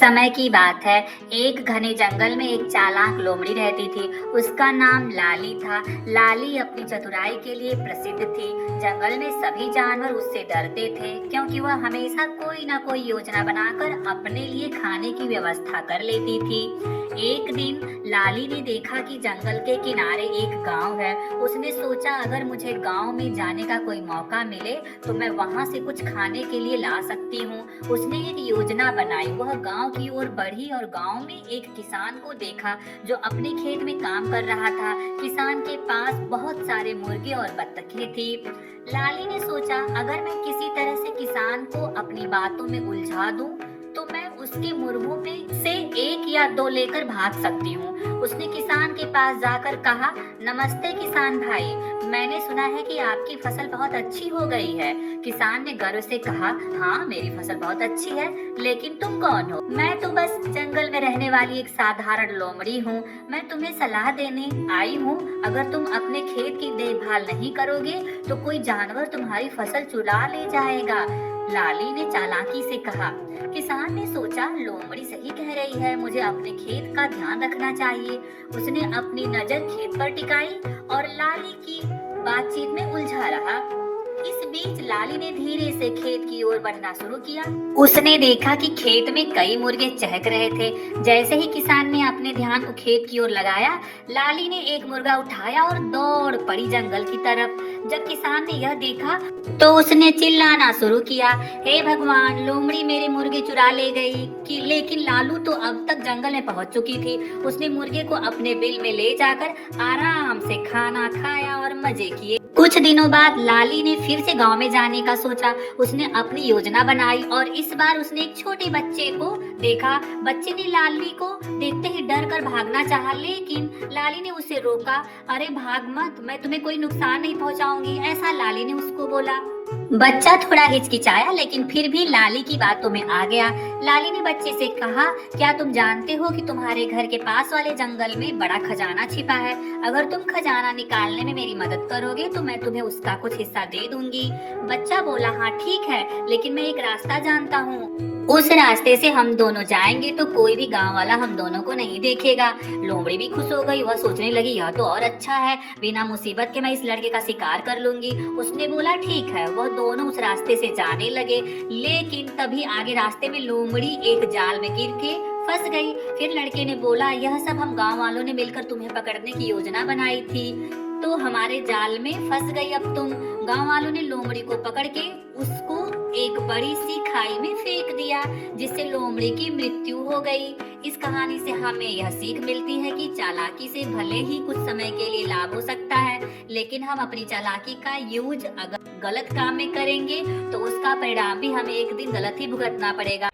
समय की बात है। एक घने जंगल में एक चालाक लोमड़ी रहती थी। उसका नाम लाली था। लाली अपनी चतुराई के लिए प्रसिद्ध थी। जंगल में सभी जानवर उससे डरते थे, क्योंकि वह हमेशा कोई ना कोई योजना बनाकर अपने लिए खाने की व्यवस्था कर लेती थी। एक दिन लाली ने देखा कि जंगल के किनारे एक गांव है। उसने सोचा, अगर मुझे गांव में जाने का कोई मौका मिले तो मैं वहां से कुछ खाने के लिए ला सकती हूँ। उसने एक योजना बनाई। वह गांव की ओर बढ़ी और गांव में एक किसान को देखा जो अपने खेत में काम कर रहा था। किसान के पास बहुत सारे मुर्गे और बत्तखें थी। लाली ने सोचा, अगर मैं किसी तरह से किसान को अपनी बातों में उलझा दूं तो मैं उसके मुर्गों में से एक या दो लेकर भाग सकती हूँ। उसने किसान के पास जाकर कहा, नमस्ते किसान भाई, मैंने सुना है कि आपकी फसल बहुत अच्छी हो गई है। किसान ने गर्व से कहा, हाँ मेरी फसल बहुत अच्छी है, लेकिन तुम कौन हो? मैं तो बस जंगल में रहने वाली एक साधारण लोमड़ी हूँ। मैं तुम्हें सलाह देने आई हूँ। अगर तुम अपने खेत की देखभाल नहीं करोगे तो कोई जानवर तुम्हारी फसल चुरा ले जाएगा। लाली ने चालाकी से कहा। किसान ने सोचा, लोमड़ी सही कह रही है, मुझे अपने खेत का ध्यान रखना चाहिए। उसने अपनी नजर खेत पर टिकाई और लाली की बातचीत में उलझा रहा। इस बीच लाली ने धीरे से खेत की ओर बढ़ना शुरू किया। उसने देखा कि खेत में कई मुर्गे चहक रहे थे। जैसे ही किसान ने अपने ध्यान को खेत की ओर लगाया, लाली ने एक मुर्गा उठाया और दौड़ पड़ी जंगल की तरफ। जब किसान ने यह देखा तो उसने चिल्लाना शुरू किया, हे भगवान, लोमड़ी मेरे मुर्गे चुरा ले गई। लेकिन लालू तो अब तक जंगल में पहुंच चुकी थी। उसने मुर्गे को अपने बिल में ले जाकर आराम से खाना खाया और मजे किए। कुछ दिनों बाद लाली ने फिर से गांव में जाने का सोचा। उसने अपनी योजना बनाई और इस बार उसने एक छोटे बच्चे को देखा। बच्चे ने लाली को देखते ही डर कर भागना चाहा, लेकिन लाली ने उसे रोका। अरे भाग मत, मैं तुम्हें कोई नुकसान नहीं पहुंचाऊंगी, ऐसा लाली ने उसको बोला। बच्चा थोड़ा हिचकिचाया, लेकिन फिर भी लाली की बातों में आ गया। लाली ने बच्चे से कहा, क्या तुम जानते हो कि तुम्हारे घर के पास वाले जंगल में बड़ा खजाना छिपा है? अगर तुम खजाना निकालने में मेरी मदद करोगे तो मैं तुम्हें उसका कुछ हिस्सा दे दूंगी। बच्चा बोला, हाँ ठीक है, लेकिन मैं एक रास्ता जानता हूँ। उस रास्ते से हम दोनों जाएंगे तो कोई भी गांव वाला हम दोनों को नहीं देखेगा। लोमड़ी भी खुश हो गई। वह सोचने लगी, यह तो और अच्छा है, बिना मुसीबत के मैं इस लड़के का शिकार कर लूंगी। उसने बोला, ठीक है। वह दोनों उस रास्ते से जाने लगे, लेकिन तभी आगे रास्ते में लोमड़ी एक जाल में गिर के फंस गई। फिर लड़के ने बोला, यह सब हम गांव वालों ने मिलकर तुम्हें पकड़ने की योजना बनाई थी, तो हमारे जाल में फंस गई अब तुम। गांव वालों ने लोमड़ी को पकड़ के उसको एक बड़ी सी खाई में फेंक दिया, जिससे लोमड़ी की मृत्यु हो गई। इस कहानी से हमें यह सीख मिलती है कि चालाकी से भले ही कुछ समय के लिए लाभ हो सकता है, लेकिन हम अपनी चालाकी का यूज अगर गलत काम में करेंगे तो उसका परिणाम भी हमें एक दिन गलत ही भुगतना पड़ेगा।